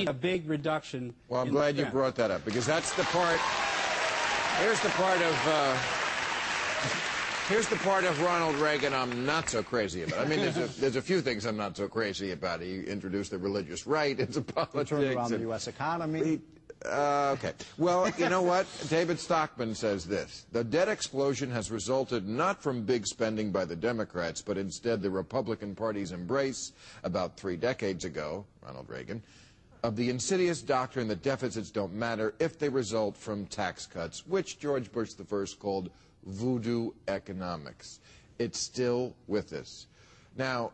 a big reduction. Well, I'm glad you brought that up, because that's the part. Here's the part of Ronald Reagan I'm not so crazy about. I mean, there's a few things I'm not so crazy about. He introduced the religious right into politics. Turned around the U.S. economy. Okay. Well, you know what? David Stockman says this. The debt explosion has resulted not from big spending by the Democrats, but instead the Republican Party's embrace, about 3 decades ago, Ronald Reagan, of the insidious doctrine that deficits don't matter if they result from tax cuts, which George Bush I called voodoo economics. It's still with us. Now,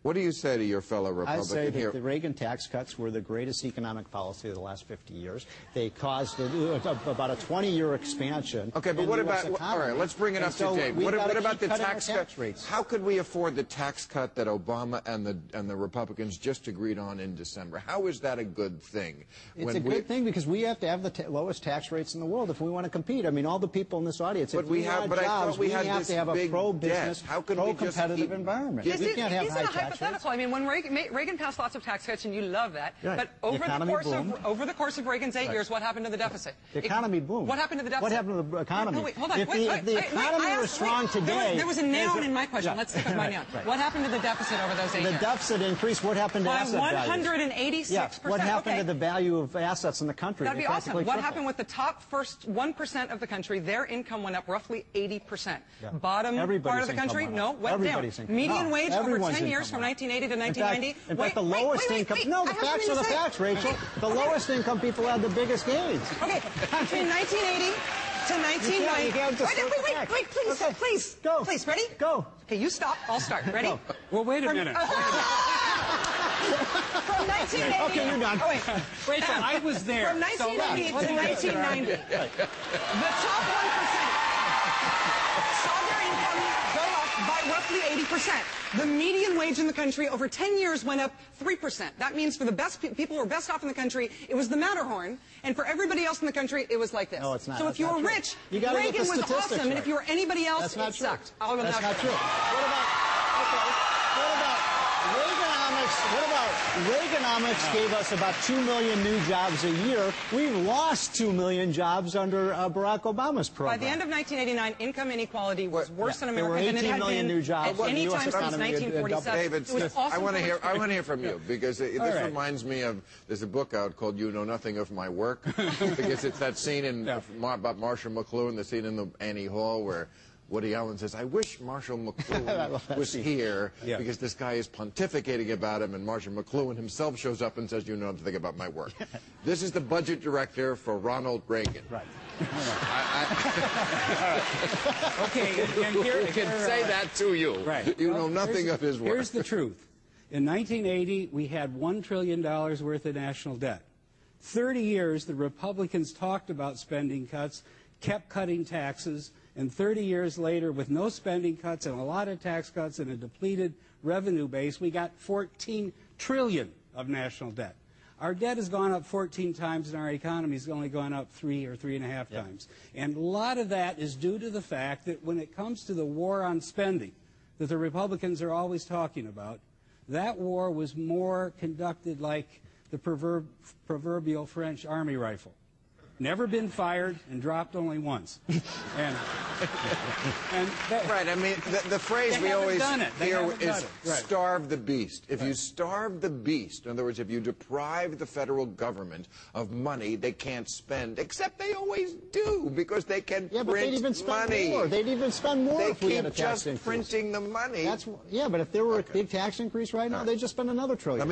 what do you say to your fellow Republican I say that here? the Reagan tax cuts were the greatest economic policy of the last 50 years. They caused about a 20-year expansion. Okay, but what about, all right, let's bring it up to date. What about the tax cut? Rates. How could we afford the tax cut that Obama and the Republicans just agreed on in December? How is that a good thing? It's a good thing because we have to have the lowest tax rates in the world if we want to compete. I mean, all the people in this audience, but we have, I thought we had have to have a pro-business, pro-competitive environment. We can't have high tax rates. I mean, when Reagan passed lots of tax cuts, and you love that, right. But over the course of Reagan's 8 years, what happened to the deficit? The economy boomed. What happened to the deficit? What happened to the economy? No, wait, hold on. If the economy was strong today... There was a noun in my question. Let's stick with my noun. What happened to the deficit over those 8 years? The deficit increased. What happened to asset values? By 186%. Yeah. What happened to the value of assets in the country? That'd be awesome. What happened with the top first 1% of the country? Their income went up roughly 80%. Yeah. Bottom part of the country, no, went down. Median wage over 10 years from 1980 to 1990. In fact, the lowest income... No, the facts are the facts, Rachel. The lowest income people had the biggest gains. Okay, between 1980 to 1990... Wait, please, okay. Please. Go. Please, ready? Go. Okay, you stop. I'll start. Ready? Go. Well, wait a minute. From 1980... Okay, you're done. Oh, wait. Rachel, I was there. From 1980 to 1990, the top 1% saw their income go up by roughly 80%. The median wage in the country over 10 years went up 3%. That means for the best people who are best off in the country, it was the Matterhorn, and for everybody else in the country, it was like this. No, it's not. So if you were rich, Reagan was awesome, and if you were anybody else, it sucked. That's not true. What about Reaganomics gave us about 2 million new jobs a year. We've lost 2 million jobs under Barack Obama's program. By the end of 1989, income inequality was worse in America than it had been new jobs at any time since 1947. David, it was awesome. I want to hear from you, because this reminds me of, there's a book out called You Know Nothing of My Work, because it's that scene about Marshall McLuhan, the scene in the Annie Hall where Woody Allen says, I wish Marshall McLuhan was here, because this guy is pontificating about him, and Marshall McLuhan himself shows up and says, you know nothing about my work. This is the budget director for Ronald Reagan. Right. Okay, and here... I can say that to you. Right. You know nothing of his work. Here's the truth. In 1980, we had $1 trillion worth of national debt. 30 years, the Republicans talked about spending cuts, kept cutting taxes, and 30 years later, with no spending cuts and a lot of tax cuts and a depleted revenue base, we got $14 trillion of national debt. Our debt has gone up 14 times, and our economy has only gone up 3 or 3.5 times. And a lot of that is due to the fact that when it comes to the war on spending that the Republicans are always talking about, that war was more conducted like the proverbial French army rifle. Never been fired and dropped only once. Right, I mean, the phrase we always hear is starve the beast. If you starve the beast, in other words, if you deprive the federal government of money they can't spend, except they always do, because they can print but they'd even spend money. More. They'd even spend more if we had a tax increase. They keep just printing the money. Yeah, but if there were a big tax increase right now, they'd just spend another $1 trillion.